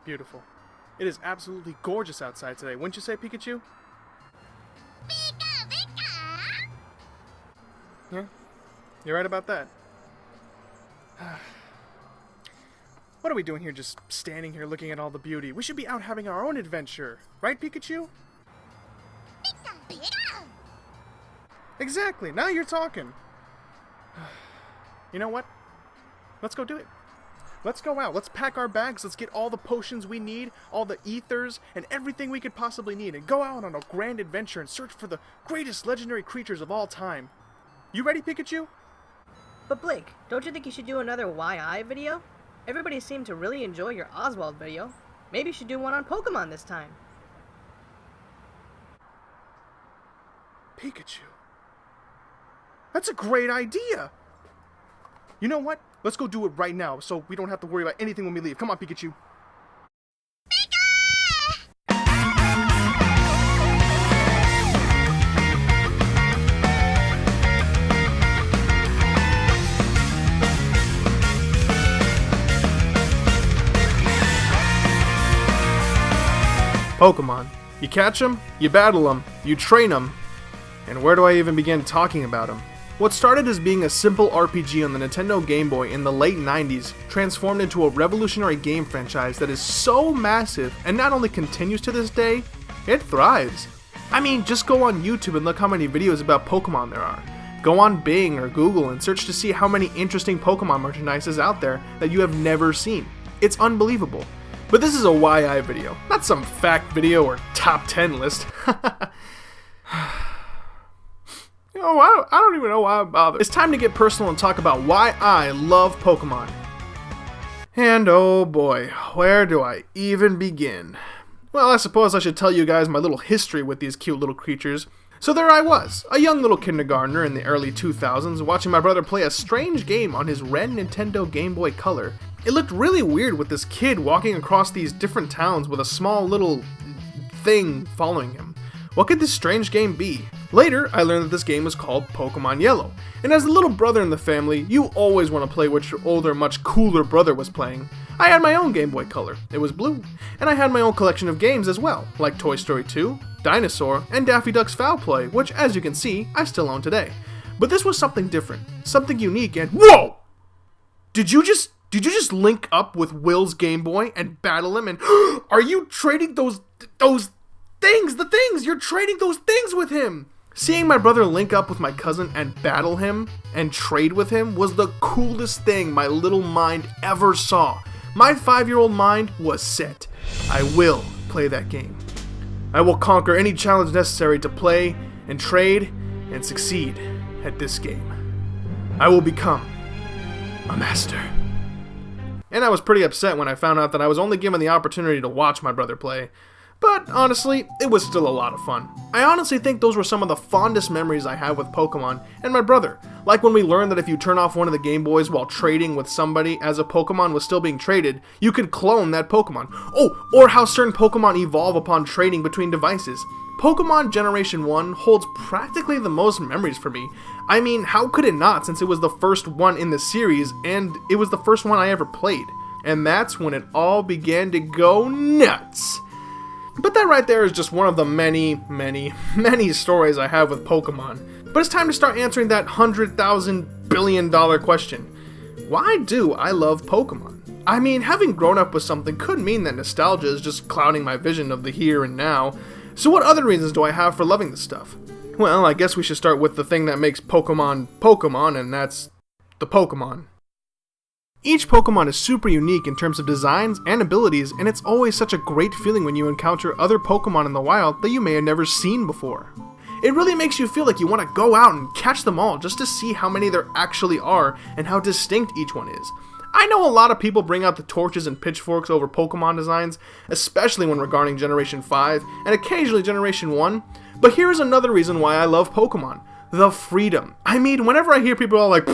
Beautiful. It is absolutely gorgeous outside today, wouldn't you say, Pikachu? Pika, Pika! Yeah, you're right about that. What are we doing here just standing here looking at all the beauty? We should be out having our own adventure. Right, Pikachu? Pika, Pika! Exactly, now you're talking. You know what? Let's go do it. Let's go out. Let's pack our bags. Let's get all the potions we need, all the ethers, and everything we could possibly need, and go out on a grand adventure and search for the greatest legendary creatures of all time. You ready, Pikachu? But Blake, don't you think you should do another YI video? Everybody seemed to really enjoy your Oswald video. Maybe you should do one on Pokemon this time. Pikachu. That's a great idea! You know what? Let's go do it right now, so we don't have to worry about anything when we leave. Come on, Pikachu. Pokemon. You catch them, you battle them, you train them, and where do I even begin talking about them? What started as being a simple RPG on the Nintendo Game Boy in the late 90s transformed into a revolutionary game franchise that is so massive and not only continues to this day, it thrives. I mean, just go on YouTube and look how many videos about Pokemon there are. Go on Bing or Google and search to see how many interesting Pokemon merchandise is out there that you have never seen. It's unbelievable. But this is a YI video, not some fact video or top 10 list. Oh, I don't even know why I'm bothered. It's time to get personal and talk about why I love Pokemon. And oh boy, where do I even begin? Well, I suppose I should tell you guys my little history with these cute little creatures. So there I was, a young little kindergartner in the early 2000s, watching my brother play a strange game on his red Nintendo Game Boy Color. It looked really weird with this kid walking across these different towns with a small little thing following him. What could this strange game be? Later, I learned that this game was called Pokemon Yellow, and as the little brother in the family, you always want to play what your older, much cooler brother was playing. I had my own Game Boy Color, it was blue, and I had my own collection of games as well, like Toy Story 2, Dinosaur, and Daffy Duck's Foul Play, which, as you can see, I still own today. But this was something different, something unique, and whoa! Did you just link up with Will's Game Boy and battle him, and are you trading those things, you're trading those things with him! Seeing my brother link up with my cousin and battle him and trade with him was the coolest thing my little mind ever saw. My 5-year-old mind was set. I will play that game. I will conquer any challenge necessary to play and trade and succeed at this game. I will become a master. And I was pretty upset when I found out that I was only given the opportunity to watch my brother play. But honestly, it was still a lot of fun. I honestly think those were some of the fondest memories I have with Pokemon and my brother. Like when we learned that if you turn off one of the Game Boys while trading with somebody as a Pokemon was still being traded, you could clone that Pokemon. Oh, or how certain Pokemon evolve upon trading between devices. Pokemon Generation 1 holds practically the most memories for me. I mean, how could it not, since it was the first one in the series, and it was the first one I ever played. And that's when it all began to go nuts. But that right there is just one of the many stories I have with Pokemon. But it's time to start answering that $100,000 billion question. Why do I love Pokemon? I mean, having grown up with something could mean that nostalgia is just clouding my vision of the here and now. So what other reasons do I have for loving this stuff? Well, I guess we should start with the thing that makes Pokemon Pokemon, and that's the Pokemon. Each Pokemon is super unique in terms of designs and abilities, and it's always such a great feeling when you encounter other Pokemon in the wild that you may have never seen before. It really makes you feel like you want to go out and catch them all just to see how many there actually are and how distinct each one is. I know a lot of people bring out the torches and pitchforks over Pokemon designs, especially when regarding Generation 5 and occasionally Generation 1, but here's another reason why I love Pokemon. The freedom. I mean, whenever I hear people all like,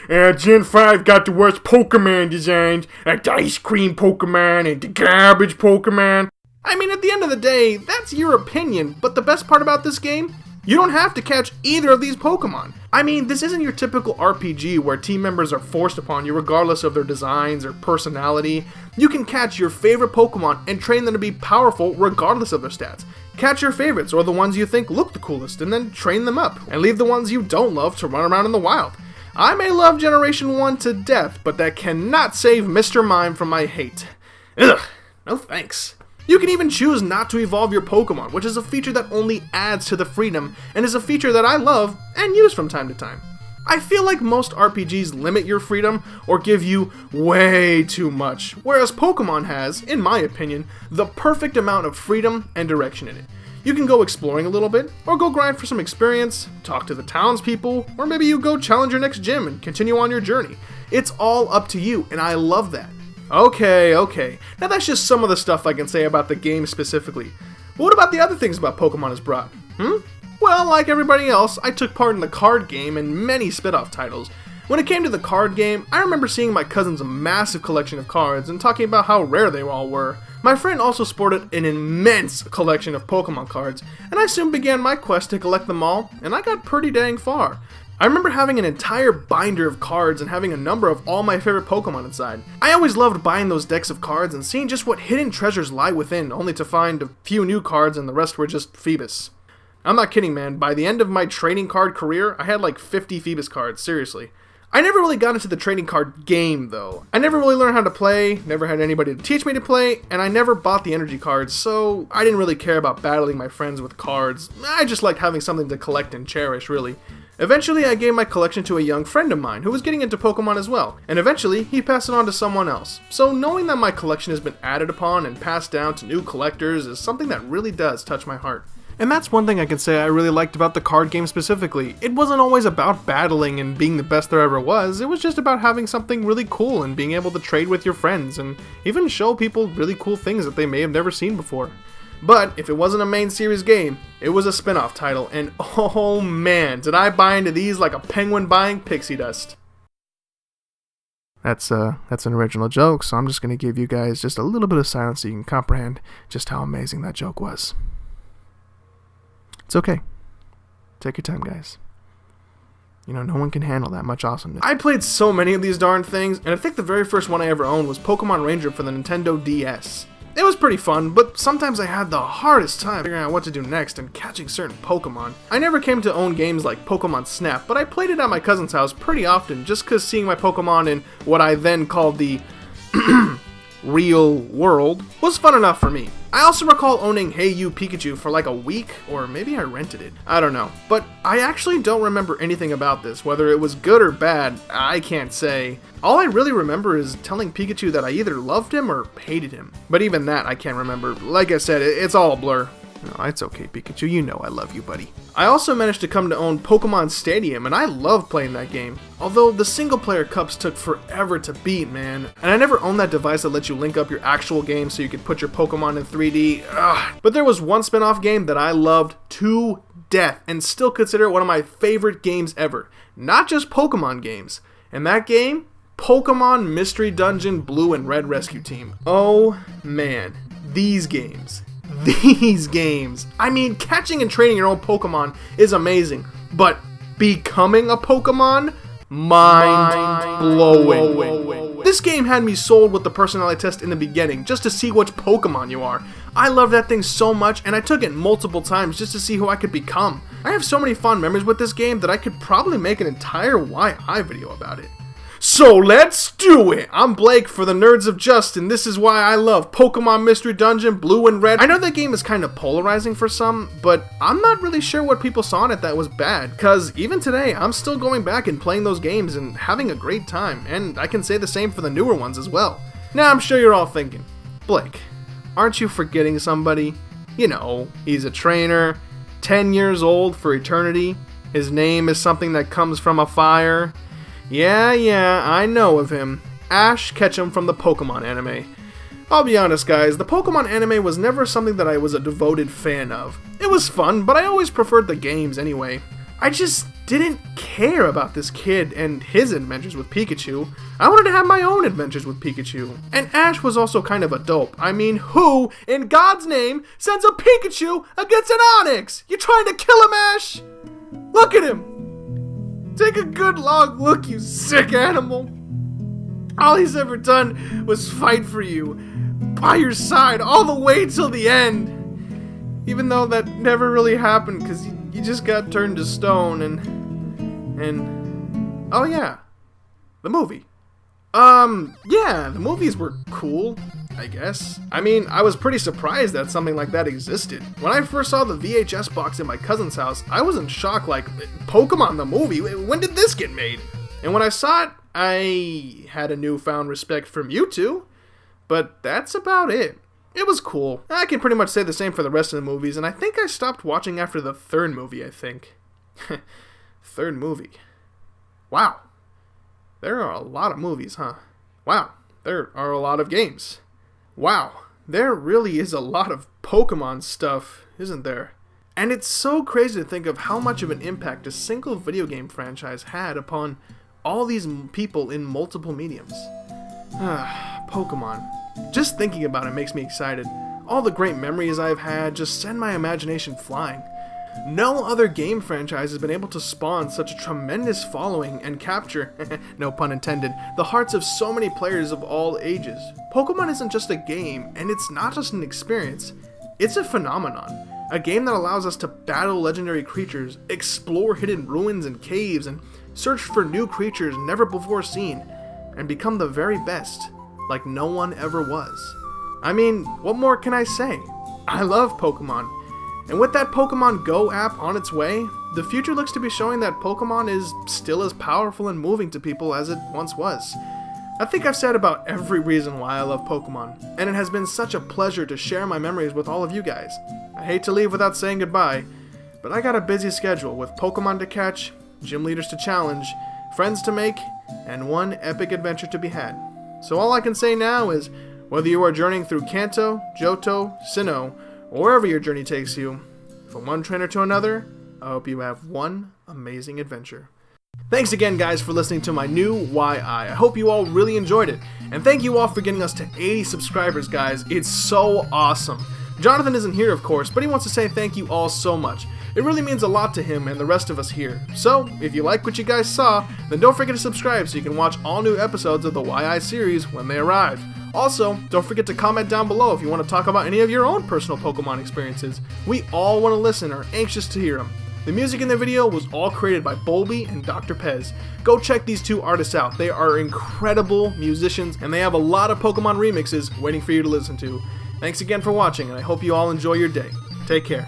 Gen 5 got the worst Pokemon designs, like the ice cream Pokemon and the garbage Pokemon. I mean, at the end of the day, that's your opinion, but the best part about this game You don't have to catch either of these Pokemon. I mean, this isn't your typical RPG where team members are forced upon you regardless of their designs or personality. You can catch your favorite Pokemon and train them to be powerful regardless of their stats. Catch your favorites or the ones you think look the coolest and then train them up, and leave the ones you don't love to run around in the wild. I may love Generation 1 to death, but that cannot save Mr. Mime from my hate. Ugh, no thanks. You can even choose not to evolve your Pokemon, which is a feature that only adds to the freedom, and is a feature that I love and use from time to time. I feel like most RPGs limit your freedom or give you way too much, whereas Pokemon has, in my opinion, the perfect amount of freedom and direction in it. You can go exploring a little bit, or go grind for some experience, talk to the townspeople, or maybe you go challenge your next gym and continue on your journey. It's all up to you, and I love that. Okay. Now that's just some of the stuff I can say about the game specifically. But what about the other things about Pokemon has brought? Well, like everybody else, I took part in the card game and many spin-off titles. When it came to the card game, I remember seeing my cousin's massive collection of cards and talking about how rare they all were. My friend also sported an immense collection of Pokemon cards, and I soon began my quest to collect them all, and I got pretty dang far. I remember having an entire binder of cards and having a number of all my favorite Pokemon inside. I always loved buying those decks of cards and seeing just what hidden treasures lie within, only to find a few new cards and the rest were just Phoebus. I'm not kidding, man. By the end of my trading card career, I had like 50 Phoebus cards, seriously. I never really got into the trading card game, though. I never really learned how to play, never had anybody to teach me to play, and I never bought the energy cards, so I didn't really care about battling my friends with cards. I just liked having something to collect and cherish, really. Eventually, I gave my collection to a young friend of mine who was getting into Pokemon as well, and eventually, he passed it on to someone else. So knowing that my collection has been added upon and passed down to new collectors is something that really does touch my heart. And that's one thing I can say I really liked about the card game specifically. It wasn't always about battling and being the best there ever was, it was just about having something really cool and being able to trade with your friends and even show people really cool things that they may have never seen before. But if it wasn't a main series game, it was a spin-off title, and oh man, did I buy into these like a penguin buying pixie dust. That's an original joke, so I'm just going to give you guys just a little bit of silence so you can comprehend just how amazing that joke was. It's okay. Take your time, guys. You know, no one can handle that much awesomeness. I played so many of these darn things, and I think the very first one I ever owned was Pokemon Ranger for the Nintendo DS. It was pretty fun, but sometimes I had the hardest time figuring out what to do next and catching certain Pokemon. I never came to own games like Pokemon Snap, but I played it at my cousin's house pretty often just because seeing my Pokemon in what I then called the real world was fun enough for me. I also recall owning Hey You Pikachu for like a week, or maybe I rented it. I don't know. But I actually don't remember anything about this. Whether it was good or bad, I can't say. All I really remember is telling Pikachu that I either loved him or hated him. But even that I can't remember. Like I said, it's all a blur. No, it's okay, Pikachu. You know I love you, buddy. I also managed to come to own Pokemon Stadium, and I love playing that game. Although the single-player cups took forever to beat, man. And I never owned that device that lets you link up your actual game so you could put your Pokemon in 3D. Ugh. But there was one spin-off game that I loved to death, and still consider it one of my favorite games ever. Not just Pokemon games. And that game? Pokemon Mystery Dungeon Blue and Red Rescue Team. Oh, man. These games. I mean, catching and training your own Pokemon is amazing, but becoming a Pokemon? Mind-blowing. This game had me sold with the personality test in the beginning, just to see which Pokemon you are. I love that thing so much, and I took it multiple times just to see who I could become. I have so many fond memories with this game that I could probably make an entire YI video about it. So let's do it! I'm Blake for the Nerds of Justin. This is why I love Pokemon Mystery Dungeon Blue and Red. I know that game is kind of polarizing for some, but I'm not really sure what people saw in it that was bad, cause even today, I'm still going back and playing those games and having a great time, and I can say the same for the newer ones as well. Now I'm sure you're all thinking, Blake, aren't you forgetting somebody? You know, he's a trainer, 10 years old for eternity, his name is something that comes from a fire. Yeah, I know of him. Ash Ketchum from the Pokemon anime. I'll be honest, guys, the Pokemon anime was never something that I was a devoted fan of. It was fun, but I always preferred the games anyway. I just didn't care about this kid and his adventures with Pikachu. I wanted to have my own adventures with Pikachu. And Ash was also kind of a dope. I mean, who, in God's name, sends a Pikachu against an Onix? You trying to kill him, Ash? Look at him! Take a good long look, you sick animal. All he's ever done was fight for you, by your side, all the way till the end. Even though that never really happened, because you just got turned to stone, and oh yeah, the movie. Yeah, the movies were cool, I guess. I mean, I was pretty surprised that something like that existed. When I first saw the VHS box in my cousin's house, I was in shock, like, Pokemon the movie? When did this get made? And when I saw it, I had a newfound respect for Mewtwo, but that's about it. It was cool. I can pretty much say the same for the rest of the movies, and I think I stopped watching after the third movie, I think. Third movie. Wow. There are a lot of movies, huh? Wow. There are a lot of games. Wow. There really is a lot of Pokemon stuff, isn't there? And it's so crazy to think of how much of an impact a single video game franchise had upon all these people in multiple mediums. Pokemon. Just thinking about it makes me excited. All the great memories I've had just send my imagination flying. No other game franchise has been able to spawn such a tremendous following and capture, no pun intended, the hearts of so many players of all ages. Pokemon isn't just a game, and it's not just an experience, it's a phenomenon. A game that allows us to battle legendary creatures, explore hidden ruins and caves, and search for new creatures never before seen, and become the very best, like no one ever was. I mean, what more can I say? I love Pokemon. And with that Pokemon Go app on its way, the future looks to be showing that Pokemon is still as powerful and moving to people as it once was. I think I've said about every reason why I love Pokemon, and it has been such a pleasure to share my memories with all of you guys. I hate to leave without saying goodbye, but I got a busy schedule with Pokemon to catch, gym leaders to challenge, friends to make, and one epic adventure to be had. So all I can say now is, whether you are journeying through Kanto, Johto, Sinnoh, or wherever your journey takes you, from one trainer to another, I hope you have one amazing adventure. Thanks again, guys, for listening to my new YI. I hope you all really enjoyed it. And thank you all for getting us to 80 subscribers, guys. It's so awesome. Jonathan isn't here, of course, but he wants to say thank you all so much. It really means a lot to him and the rest of us here. So, if you like what you guys saw, then don't forget to subscribe so you can watch all new episodes of the YI series when they arrive. Also, don't forget to comment down below if you want to talk about any of your own personal Pokemon experiences. We all want to listen and are anxious to hear them. The music in the video was all created by Bolby and Dr. Pez. Go check these two artists out. They are incredible musicians, and they have a lot of Pokemon remixes waiting for you to listen to. Thanks again for watching, and I hope you all enjoy your day. Take care.